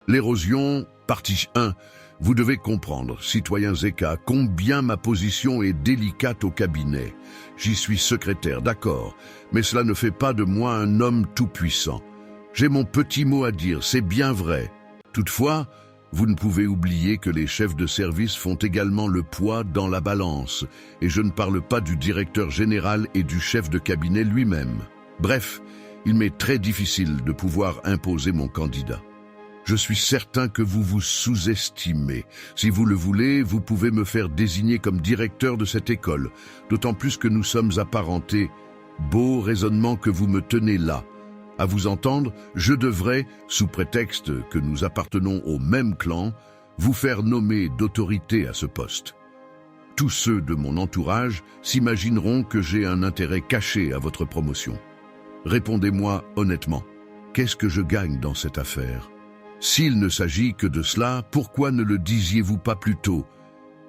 L'érosion, partie 1. Vous devez comprendre, citoyen Zeka, combien ma position est délicate au cabinet. J'y suis secrétaire, d'accord, mais cela ne fait pas de moi un homme tout-puissant. J'ai mon petit mot à dire, c'est bien vrai. Toutefois, vous ne pouvez oublier que les chefs de service font également le poids dans la balance, et je ne parle pas du directeur général et du chef de cabinet lui-même. Bref, il m'est très difficile de pouvoir imposer mon candidat. Je suis certain que vous vous sous-estimez. Si vous le voulez, vous pouvez me faire désigner comme directeur de cette école, d'autant plus que nous sommes apparentés. Beau raisonnement que vous me tenez là. À vous entendre, je devrais, sous prétexte que nous appartenons au même clan, vous faire nommer d'autorité à ce poste. Tous ceux de mon entourage s'imagineront que j'ai un intérêt caché à votre promotion. Répondez-moi honnêtement, qu'est-ce que je gagne dans cette affaire ? S'il ne s'agit que de cela, pourquoi ne le disiez-vous pas plus tôt ?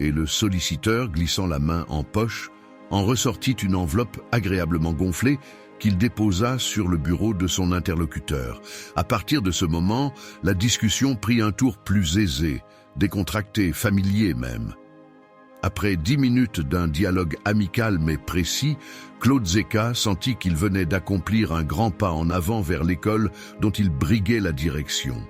Et le solliciteur, glissant la main en poche, en ressortit une enveloppe agréablement gonflée qu'il déposa sur le bureau de son interlocuteur. À partir de ce moment, la discussion prit un tour plus aisé, décontracté, familier même. Après 10 minutes d'un dialogue amical mais précis, Claude Zeka sentit qu'il venait d'accomplir un grand pas en avant vers l'école dont il briguait la direction.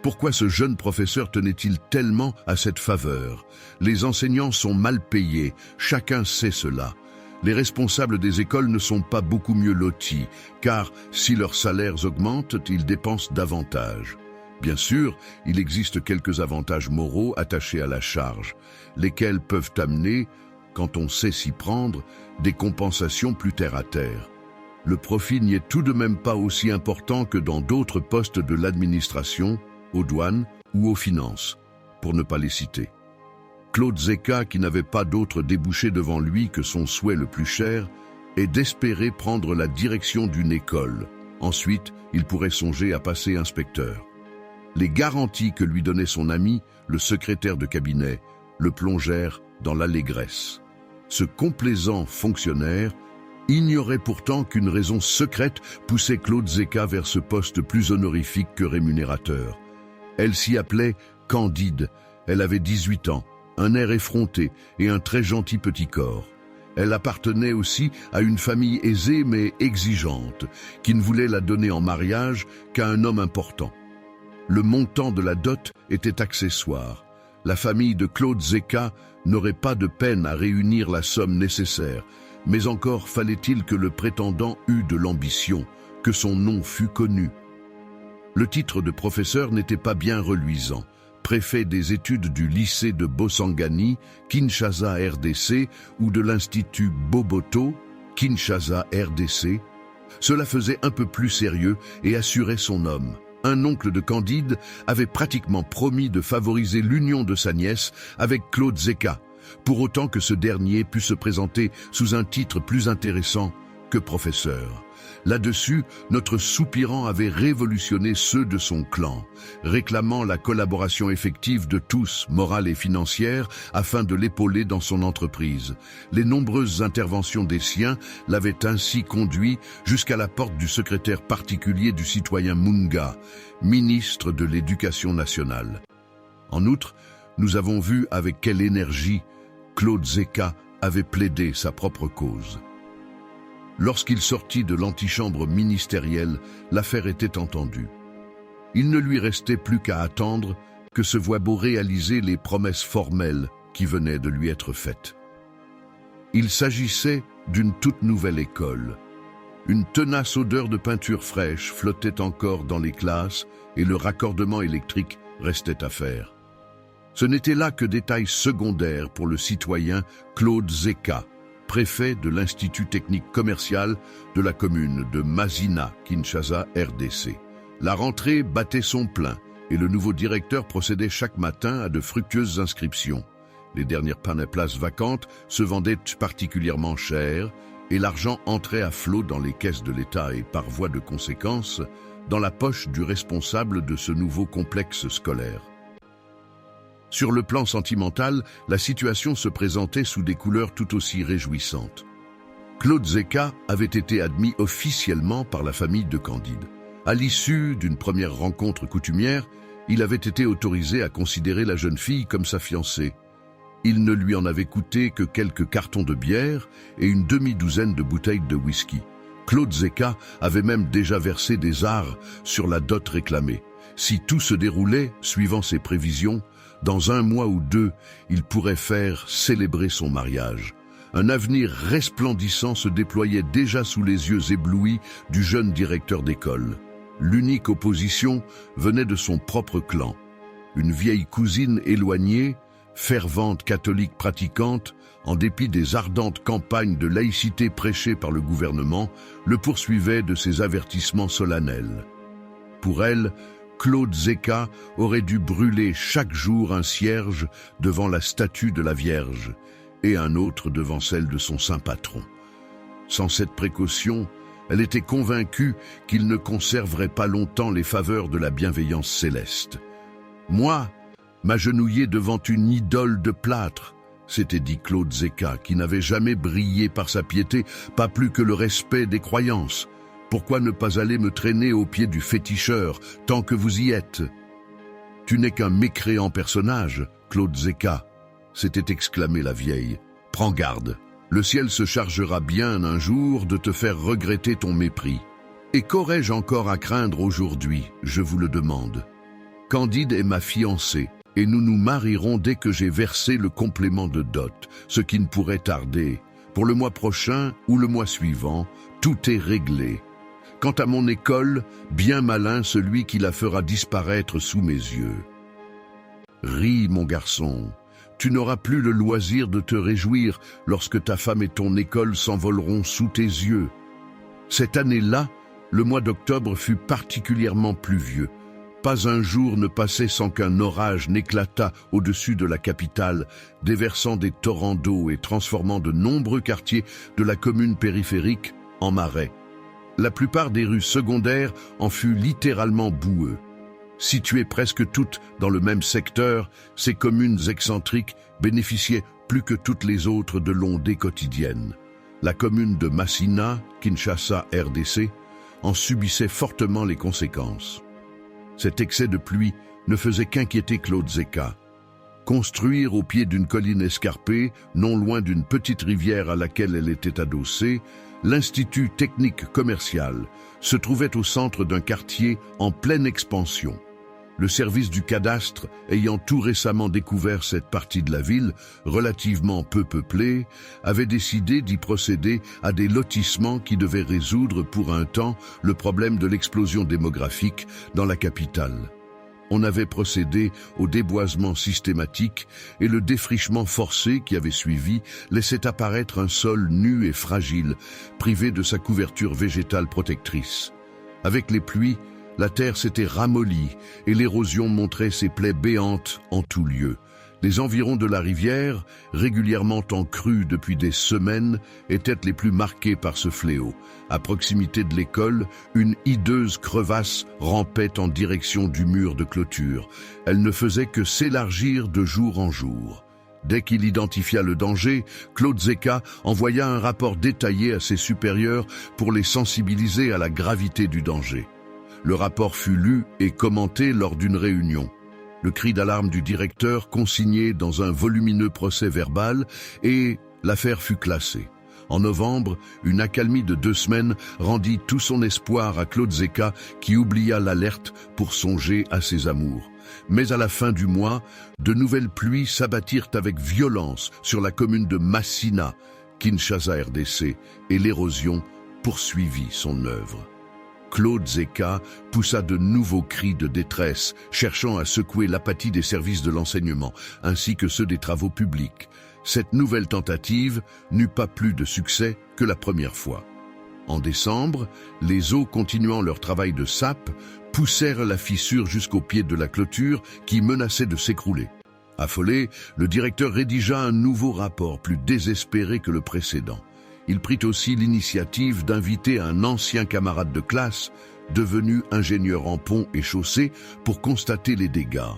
Pourquoi ce jeune professeur tenait-il tellement à cette faveur? Les enseignants sont mal payés, chacun sait cela. Les responsables des écoles ne sont pas beaucoup mieux lotis, car si leurs salaires augmentent, ils dépensent davantage. Bien sûr, il existe quelques avantages moraux attachés à la charge, lesquels peuvent amener, quand on sait s'y prendre, des compensations plus terre-à-terre. Le profit n'y est tout de même pas aussi important que dans d'autres postes de l'administration, aux douanes ou aux finances, pour ne pas les citer. Claude Zeka, qui n'avait pas d'autre débouché devant lui que son souhait le plus cher, est d'espérer prendre la direction d'une école. Ensuite, il pourrait songer à passer inspecteur. Les garanties que lui donnait son ami, le secrétaire de cabinet, le plongèrent dans l'allégresse. Ce complaisant fonctionnaire ignorait pourtant qu'une raison secrète poussait Claude Zeka vers ce poste plus honorifique que rémunérateur. Elle s'y appelait Candide, elle avait 18 ans, un air effronté et un très gentil petit corps. Elle appartenait aussi à une famille aisée mais exigeante, qui ne voulait la donner en mariage qu'à un homme important. Le montant de la dot était accessoire. La famille de Claude Zeka n'aurait pas de peine à réunir la somme nécessaire, mais encore fallait-il que le prétendant eût de l'ambition, que son nom fût connu. Le titre de professeur n'était pas bien reluisant. Préfet des études du lycée de Bosangani, Kinshasa RDC, ou de l'Institut Boboto, Kinshasa RDC, cela faisait un peu plus sérieux et assurait son homme. Un oncle de Candide avait pratiquement promis de favoriser l'union de sa nièce avec Claude Zeka, pour autant que ce dernier pût se présenter sous un titre plus intéressant que professeur. Là-dessus, notre soupirant avait révolutionné ceux de son clan, réclamant la collaboration effective de tous, morale et financière, afin de l'épauler dans son entreprise. Les nombreuses interventions des siens l'avaient ainsi conduit jusqu'à la porte du secrétaire particulier du citoyen Munga, ministre de l'Éducation nationale. En outre, nous avons vu avec quelle énergie Claude Zeka avait plaidé sa propre cause. Lorsqu'il sortit de l'antichambre ministérielle, l'affaire était entendue. Il ne lui restait plus qu'à attendre que se voient beau réaliser les promesses formelles qui venaient de lui être faites. Il s'agissait d'une toute nouvelle école. Une tenace odeur de peinture fraîche flottait encore dans les classes et le raccordement électrique restait à faire. Ce n'était là que détail secondaire pour le citoyen Claude Zeka, préfet de l'Institut technique commercial de la commune de Mazina, Kinshasa, RDC. La rentrée battait son plein et le nouveau directeur procédait chaque matin à de fructueuses inscriptions. Les dernières places vacantes se vendaient particulièrement cher et l'argent entrait à flot dans les caisses de l'État et, par voie de conséquence, dans la poche du responsable de ce nouveau complexe scolaire. Sur le plan sentimental, la situation se présentait sous des couleurs tout aussi réjouissantes. Claude Zeka avait été admis officiellement par la famille de Candide. À l'issue d'une première rencontre coutumière, Il avait été autorisé à considérer la jeune fille comme sa fiancée. Il ne lui en avait coûté que quelques cartons de bière et une demi-douzaine de bouteilles de whisky. Claude Zeka avait même déjà versé des arrhes sur la dot réclamée. Si tout se déroulait, suivant ses prévisions, dans 1 mois ou 2, il pourrait faire célébrer son mariage. Un avenir resplendissant se déployait déjà sous les yeux éblouis du jeune directeur d'école. L'unique opposition venait de son propre clan. Une vieille cousine éloignée, fervente catholique pratiquante, en dépit des ardentes campagnes de laïcité prêchées par le gouvernement, le poursuivait de ses avertissements solennels. Pour elle, Claude Zeka aurait dû brûler chaque jour un cierge devant la statue de la Vierge et un autre devant celle de son saint patron. Sans cette précaution, elle était convaincue qu'il ne conserverait pas longtemps les faveurs de la bienveillance céleste. « Moi, m'agenouiller devant une idole de plâtre », s'était dit Claude Zeka, qui n'avait jamais brillé par sa piété, pas plus que le respect des croyances. Pourquoi ne pas aller me traîner au pied du féticheur, tant que vous y êtes? Tu n'es qu'un mécréant personnage, Claude Zeka, s'était exclamée la vieille. Prends garde, le ciel se chargera bien un jour de te faire regretter ton mépris. Et qu'aurais-je encore à craindre aujourd'hui, je vous le demande? Candide est ma fiancée, et nous nous marierons dès que j'ai versé le complément de dot, ce qui ne pourrait tarder. Pour le mois prochain ou le mois suivant, tout est réglé. Quant à mon école, bien malin celui qui la fera disparaître sous mes yeux. Ris, mon garçon, tu n'auras plus le loisir de te réjouir lorsque ta femme et ton école s'envoleront sous tes yeux. Cette année-là, le mois d'octobre fut particulièrement pluvieux. Pas un jour ne passait sans qu'un orage n'éclatât au-dessus de la capitale, déversant des torrents d'eau et transformant de nombreux quartiers de la commune périphérique en marais. La plupart des rues secondaires en furent littéralement boueux. Situées presque toutes dans le même secteur, ces communes excentriques bénéficiaient plus que toutes les autres de l'ondée quotidienne. La commune de Massina, Kinshasa, RDC, en subissait fortement les conséquences. Cet excès de pluie ne faisait qu'inquiéter Claude Zeka. Construire au pied d'une colline escarpée, non loin d'une petite rivière à laquelle elle était adossée, l'Institut technique commercial se trouvait au centre d'un quartier en pleine expansion. Le service du cadastre, ayant tout récemment découvert cette partie de la ville, relativement peu peuplée, avait décidé d'y procéder à des lotissements qui devaient résoudre pour un temps le problème de l'explosion démographique dans la capitale. On avait procédé au déboisement systématique et le défrichement forcé qui avait suivi laissait apparaître un sol nu et fragile, privé de sa couverture végétale protectrice. Avec les pluies, la terre s'était ramollie et l'érosion montrait ses plaies béantes en tout lieu. Les environs de la rivière, régulièrement en crue depuis des semaines, étaient les plus marqués par ce fléau. À proximité de l'école, une hideuse crevasse rampait en direction du mur de clôture. Elle ne faisait que s'élargir de jour en jour. Dès qu'il identifia le danger, Claude Zeka envoya un rapport détaillé à ses supérieurs pour les sensibiliser à la gravité du danger. Le rapport fut lu et commenté lors d'une réunion. Le cri d'alarme du directeur consigné dans un volumineux procès verbal et l'affaire fut classée. En novembre, une accalmie de 2 semaines rendit tout son espoir à Claude Zeka qui oublia l'alerte pour songer à ses amours. Mais à la fin du mois, de nouvelles pluies s'abattirent avec violence sur la commune de Massina, Kinshasa RDC, et l'érosion poursuivit son œuvre. Claude Zeka poussa de nouveaux cris de détresse, cherchant à secouer l'apathie des services de l'enseignement, ainsi que ceux des travaux publics. Cette nouvelle tentative n'eut pas plus de succès que la première fois. En décembre, les eaux continuant leur travail de sape poussèrent la fissure jusqu'au pied de la clôture qui menaçait de s'écrouler. Affolé, le directeur rédigea un nouveau rapport plus désespéré que le précédent. Il prit aussi l'initiative d'inviter un ancien camarade de classe, devenu ingénieur en pont et chaussée, pour constater les dégâts.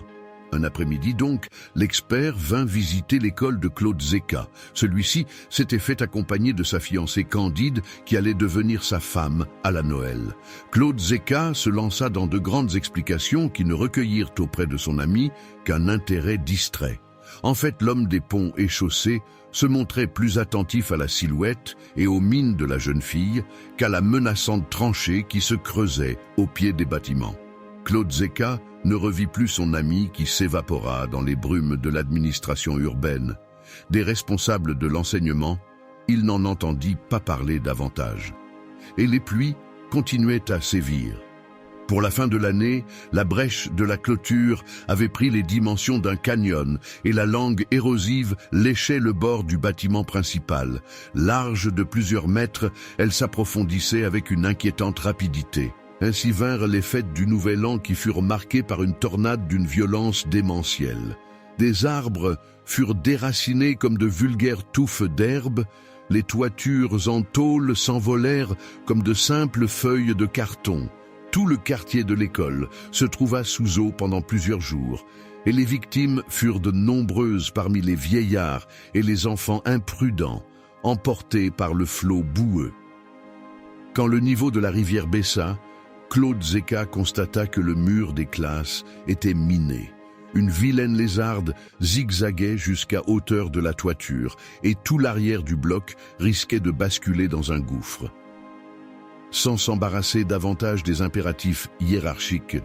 Un après-midi donc, l'expert vint visiter l'école de Claude Zeka. Celui-ci s'était fait accompagner de sa fiancée Candide, qui allait devenir sa femme à la Noël. Claude Zeka se lança dans de grandes explications qui ne recueillirent auprès de son ami qu'un intérêt distrait. En fait, l'homme des ponts et chaussées se montrait plus attentif à la silhouette et aux mines de la jeune fille qu'à la menaçante tranchée qui se creusait au pied des bâtiments. Claude Zeka ne revit plus son ami qui s'évapora dans les brumes de l'administration urbaine. Des responsables de l'enseignement, il n'en entendit pas parler davantage. Et les pluies continuaient à sévir. Pour la fin de l'année, la brèche de la clôture avait pris les dimensions d'un canyon et la langue érosive léchait le bord du bâtiment principal. Large de plusieurs mètres, elle s'approfondissait avec une inquiétante rapidité. Ainsi vinrent les fêtes du Nouvel An qui furent marquées par une tornade d'une violence démentielle. Des arbres furent déracinés comme de vulgaires touffes d'herbe, les toitures en tôle s'envolèrent comme de simples feuilles de carton. Tout le quartier de l'école se trouva sous eau pendant plusieurs jours, et les victimes furent de nombreuses parmi les vieillards et les enfants imprudents, emportés par le flot boueux. Quand le niveau de la rivière baissa, Claude Zeka constata que le mur des classes était miné. Une vilaine lézarde zigzaguait jusqu'à hauteur de la toiture, et tout l'arrière du bloc risquait de basculer dans un gouffre. Sans s'embarrasser davantage des impératifs hiérarchiques,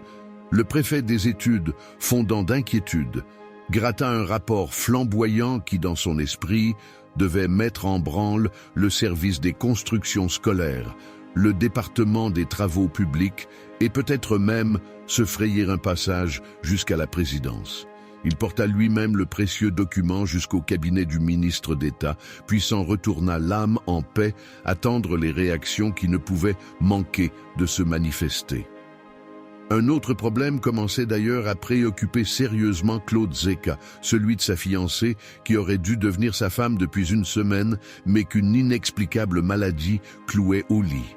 le préfet des études, fondant d'inquiétude, gratta un rapport flamboyant qui, dans son esprit, devait mettre en branle le service des constructions scolaires, le département des travaux publics et peut-être même se frayer un passage jusqu'à la présidence. Il porta lui-même le précieux document jusqu'au cabinet du ministre d'État, puis s'en retourna l'âme en paix, attendre les réactions qui ne pouvaient manquer de se manifester. Un autre problème commençait d'ailleurs à préoccuper sérieusement Claude Zeka, celui de sa fiancée qui aurait dû devenir sa femme depuis une semaine, mais qu'une inexplicable maladie clouait au lit.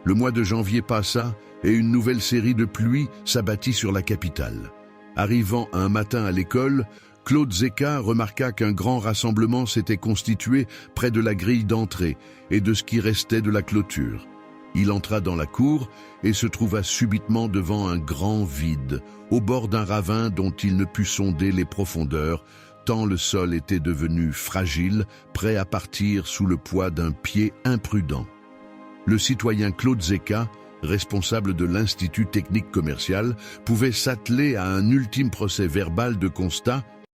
Le mois de janvier passa et une nouvelle série de pluies s'abattit sur la capitale. Arrivant un matin à l'école, Claude Zeka remarqua qu'un grand rassemblement s'était constitué près de la grille d'entrée et de ce qui restait de la clôture. Il entra dans la cour et se trouva subitement devant un grand vide, au bord d'un ravin dont il ne put sonder les profondeurs, tant le sol était devenu fragile, prêt à partir sous le poids d'un pied imprudent. Le citoyen Claude Zeka, responsable de l'Institut technique commercial, pouvait s'atteler à un ultime procès verbal de constat